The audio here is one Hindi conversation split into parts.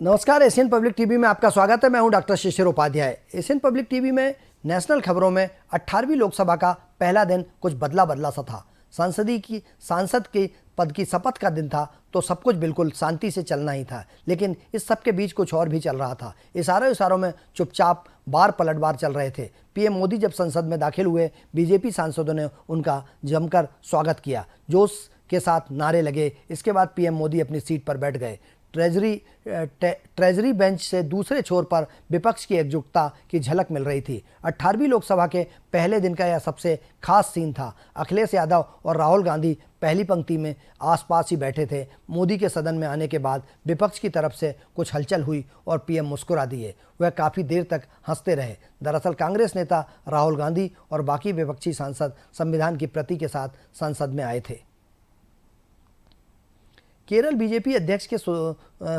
नमस्कार, एशियन पब्लिक टीवी में आपका स्वागत है। मैं हूं डॉक्टर शिशिर उपाध्याय। एशियन पब्लिक टीवी में नेशनल खबरों में 18वीं लोकसभा का पहला दिन कुछ बदला सा था। सांसद के पद की शपथ का दिन था तो सब कुछ बिल्कुल शांति से चलना ही था, लेकिन इस सब के बीच कुछ और भी चल रहा था। इशारों में चुपचाप बार पलटवार चल रहे थे। पीएम मोदी जब संसद में दाखिल हुए, बीजेपी सांसदों ने उनका जमकर स्वागत किया, जोश के साथ नारे लगे। इसके बाद पीएम मोदी अपनी सीट पर बैठ गए। ट्रेजरी बेंच से दूसरे छोर पर विपक्ष की एकजुटता की झलक मिल रही थी। 18वीं लोकसभा के पहले दिन का यह सबसे खास सीन था। अखिलेश यादव और राहुल गांधी पहली पंक्ति में आसपास ही बैठे थे। मोदी के सदन में आने के बाद विपक्ष की तरफ से कुछ हलचल हुई और पीएम मुस्कुरा दिए। वह काफ़ी देर तक हंसते रहे। दरअसल कांग्रेस नेता राहुल गांधी और बाकी विपक्षी सांसद संविधान की प्रति के साथ संसद में आए थे। केरल बीजेपी अध्यक्ष के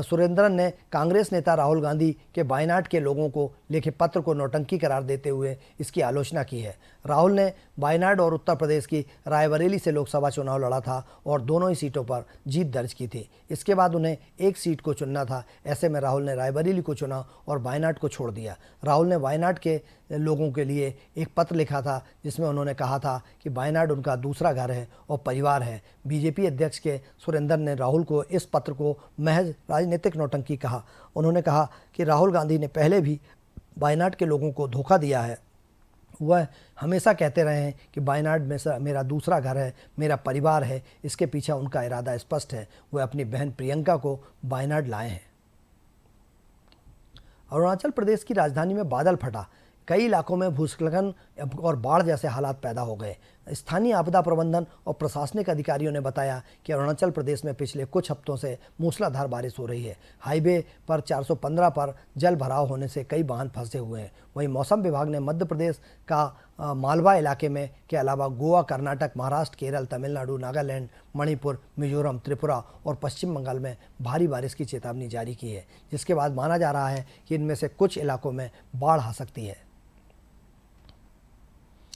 सुरेंद्रन ने कांग्रेस नेता राहुल गांधी के वायनाड के लोगों को लिखे पत्र को नौटंकी करार देते हुए इसकी आलोचना की है। राहुल ने वायनाड और उत्तर प्रदेश की रायबरेली से लोकसभा चुनाव लड़ा था और दोनों ही सीटों पर जीत दर्ज की थी। इसके बाद उन्हें एक सीट को चुनना था। ऐसे में राहुल ने रायबरेली को चुना और वायनाड को छोड़ दिया। राहुल ने वायनाड के लोगों के लिए एक पत्र लिखा था जिसमें उन्होंने कहा था कि वायनाड उनका दूसरा घर है और परिवार है। बीजेपी अध्यक्ष के सुरेंद्रन ने राहुल को इस पत्र को महज राजनीतिक नौटंकी कहा। उन्होंने कहा कि राहुल गांधी ने पहले भी वायनाड के लोगों को धोखा दिया है। वह हमेशा कहते रहे हैं कि वायनाड में मेरा दूसरा घर है, मेरा परिवार है। इसके पीछे उनका इरादा स्पष्ट है। वह अपनी बहन प्रियंका को वायनाड लाए हैं। अरुणाचल प्रदेश की राजधानी में बादल फटा। कई इलाकों में भूस्खलन और बाढ़ जैसे हालात पैदा हो गए। स्थानीय आपदा प्रबंधन और प्रशासनिक अधिकारियों ने बताया कि अरुणाचल प्रदेश में पिछले कुछ हफ्तों से मूसलाधार बारिश हो रही है। हाईवे पर 415 पर जल भराव होने से कई वाहन फंसे हुए हैं। वहीं मौसम विभाग ने मध्य प्रदेश का मालवा इलाके में के अलावा गोवा, कर्नाटक, महाराष्ट्र, केरल, तमिलनाडु, नागालैंड, मणिपुर, मिजोरम, त्रिपुरा और पश्चिम बंगाल में भारी बारिश की चेतावनी जारी की है, जिसके बाद माना जा रहा है कि इनमें से कुछ इलाकों में बाढ़ आ सकती है।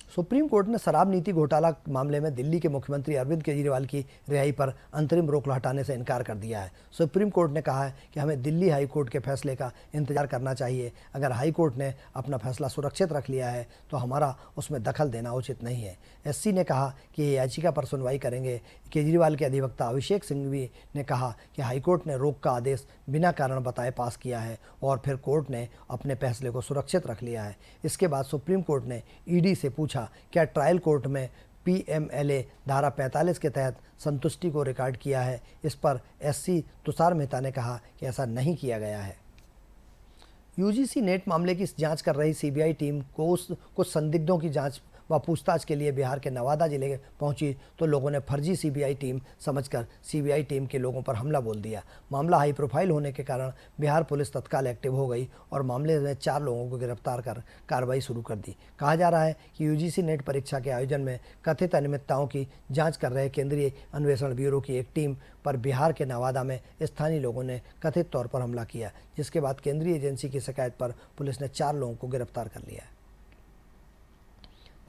सुप्रीम कोर्ट ने शराब नीति घोटाला मामले में दिल्ली के मुख्यमंत्री अरविंद केजरीवाल की रिहाई पर अंतरिम रोक हटाने से इनकार कर दिया है। सुप्रीम कोर्ट ने कहा है कि हमें दिल्ली हाई कोर्ट के फैसले का इंतजार करना चाहिए। अगर हाई कोर्ट ने अपना फैसला सुरक्षित रख लिया है तो हमारा उसमें दखल देना उचित नहीं है। एससी ने कहा कि ये याचिका पर सुनवाई करेंगे। केजरीवाल के अधिवक्ता अभिषेक सिंघवी ने कहा कि हाईकोर्ट ने रोक का आदेश बिना कारण बताए पास किया है और फिर कोर्ट ने अपने फैसले को सुरक्षित रख लिया है। इसके बाद सुप्रीम कोर्ट ने ईडी से पूछा, क्या ट्रायल कोर्ट में पीएमएलए धारा 45 के तहत संतुष्टि को रिकॉर्ड किया है। इस पर एससी तुषार मेहता ने कहा कि ऐसा नहीं किया गया है। यूजीसी नेट मामले की जांच कर रही सीबीआई टीम को कुछ संदिग्धों की जांच व पूछताछ के लिए बिहार के नवादा जिले पहुंची तो लोगों ने फर्जी सीबीआई टीम समझकर सीबीआई टीम के लोगों पर हमला बोल दिया। मामला हाई प्रोफाइल होने के कारण बिहार पुलिस तत्काल एक्टिव हो गई और मामले में 4 लोगों को गिरफ्तार कर कार्रवाई शुरू कर दी। कहा जा रहा है कि यूजीसी नेट परीक्षा के आयोजन में कथित अनियमितताओं की जाँच कर रहे केंद्रीय अन्वेषण ब्यूरो की एक टीम पर बिहार के नवादा में स्थानीय लोगों ने कथित तौर पर हमला किया, जिसके बाद केंद्रीय एजेंसी की शिकायत पर पुलिस ने 4 लोगों को गिरफ्तार कर लिया है।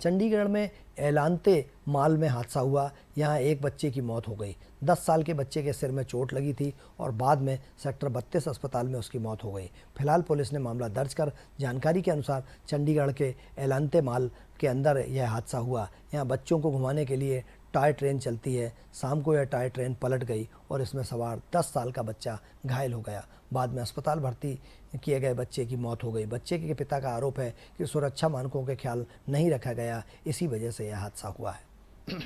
चंडीगढ़ में एलांते माल में हादसा हुआ। यहां एक बच्चे की मौत हो गई। 10 साल के बच्चे के सिर में चोट लगी थी और बाद में सेक्टर 32 अस्पताल में उसकी मौत हो गई। फिलहाल पुलिस ने मामला दर्ज कर जानकारी के अनुसार चंडीगढ़ के एलांते माल के अंदर यह हादसा हुआ। यहां बच्चों को घुमाने के लिए टॉय ट्रेन चलती है। शाम को यह टॉय ट्रेन पलट गई और इसमें सवार 10 साल का बच्चा घायल हो गया। बाद में अस्पताल भर्ती किए गए बच्चे की मौत हो गई। बच्चे के पिता का आरोप है कि सुरक्षा मानकों के ख्याल नहीं रखा गया, इसी वजह से यह हादसा हुआ है।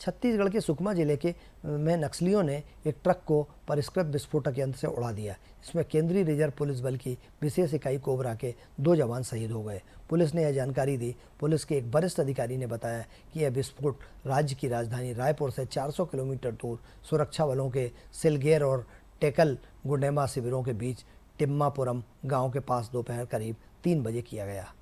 छत्तीसगढ़ के सुकमा जिले में नक्सलियों ने एक ट्रक को परिष्कृत विस्फोटक यंत्र से उड़ा दिया। इसमें केंद्रीय रिजर्व पुलिस बल की विशेष इकाई कोबरा के 2 जवान शहीद हो गए। पुलिस ने यह जानकारी दी। पुलिस के एक वरिष्ठ अधिकारी ने बताया कि यह विस्फोट राज्य की राजधानी रायपुर से 400 किलोमीटर दूर सुरक्षा बलों के सिलगेर और टेकल गुंडेमा शिविरों के बीच टिम्मापुरम गांव के पास दोपहर करीब 3 बजे किया गया।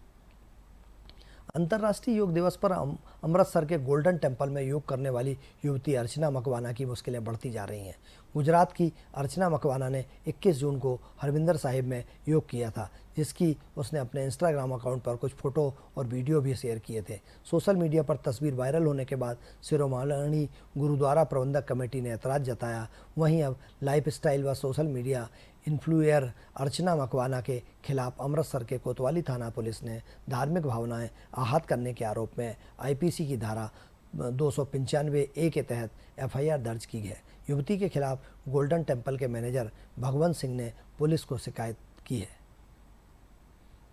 अंतर्राष्ट्रीय योग दिवस पर अमृतसर के गोल्डन टेम्पल में योग करने वाली युवती अर्चना मकवाना की मुश्किलें बढ़ती जा रही हैं। गुजरात की अर्चना मकवाना ने 21 जून को हरमिंदर साहिब में योग किया था, जिसकी उसने अपने इंस्टाग्राम अकाउंट पर कुछ फ़ोटो और वीडियो भी शेयर किए थे। सोशल मीडिया पर तस्वीर वायरल होने के बाद शिरोमणि गुरुद्वारा प्रबंधक कमेटी ने ऐतराज़ जताया। वहीं अब लाइफस्टाइल व सोशल मीडिया इन्फ्लुएंसर अर्चना मकवाना के खिलाफ अमृतसर के कोतवाली थाना पुलिस ने धार्मिक भावनाएं आहत करने के आरोप में आईपीसी की धारा 295 ए के तहत एफआईआर दर्ज की है। युवती के खिलाफ गोल्डन टेम्पल के मैनेजर भगवंत सिंह ने पुलिस को शिकायत की है।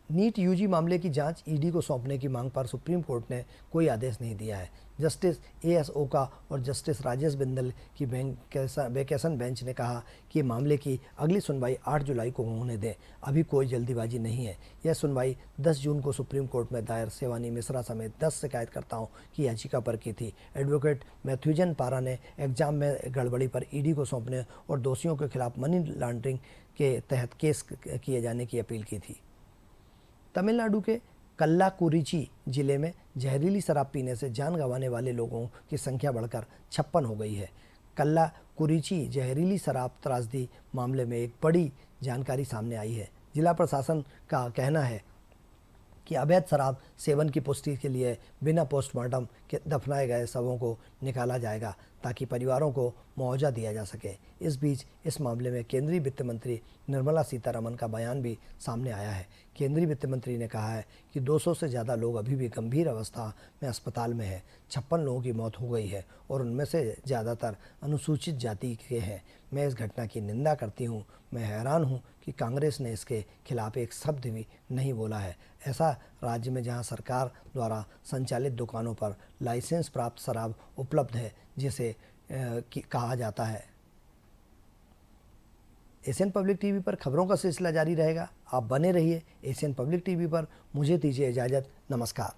नीट यूजी मामले की जांच ईडी को सौंपने की मांग पर सुप्रीम कोर्ट ने कोई आदेश नहीं दिया है। जस्टिस एएस ओका और जस्टिस राजेश बिंदल की वेकेशन बेंच ने कहा कि मामले की अगली सुनवाई 8 जुलाई को होने दें। अभी कोई जल्दीबाजी नहीं है। यह सुनवाई 10 जून को सुप्रीम कोर्ट में दायर शिवानी मिश्रा समेत 10 शिकायतकर्ताओं की याचिका पर की थी। एडवोकेट मैथ्यूजन पारा ने एग्जाम में गड़बड़ी पर ईडी को सौंपने और दोषियों के खिलाफ मनी लॉन्ड्रिंग के तहत केस किए जाने की अपील की थी। तमिलनाडु के कल्लाकुरिची जिले में जहरीली शराब पीने से जान गंवाने वाले लोगों की संख्या बढ़कर 56 हो गई है। कल्लाकुरिची जहरीली शराब त्रासदी मामले में एक बड़ी जानकारी सामने आई है। जिला प्रशासन का कहना है कि अवैध शराब सेवन की पुष्टि के लिए बिना पोस्टमार्टम के दफनाए गए शवों को निकाला जाएगा ताकि परिवारों को मुआवजा दिया जा सके। इस बीच इस मामले में केंद्रीय वित्त मंत्री निर्मला सीतारमण का बयान भी सामने आया है। केंद्रीय वित्त मंत्री ने कहा है कि 200 से ज़्यादा लोग अभी भी गंभीर अवस्था में अस्पताल में हैं। 56 लोगों की मौत हो गई है और उनमें से ज़्यादातर अनुसूचित जाति के हैं। मैं इस घटना की निंदा करती हूँ। मैं हैरान हूँ कि कांग्रेस ने इसके खिलाफ एक शब्द भी नहीं बोला है। ऐसा राज्य में जहाँ सरकार द्वारा संचालित दुकानों पर लाइसेंस प्राप्त शराब उपलब्ध है जिसे कहा जाता है। एशियन पब्लिक टीवी पर खबरों का सिलसिला जारी रहेगा। आप बने रहिए एशियन पब्लिक टीवी पर। मुझे दीजिए इजाज़त। नमस्कार।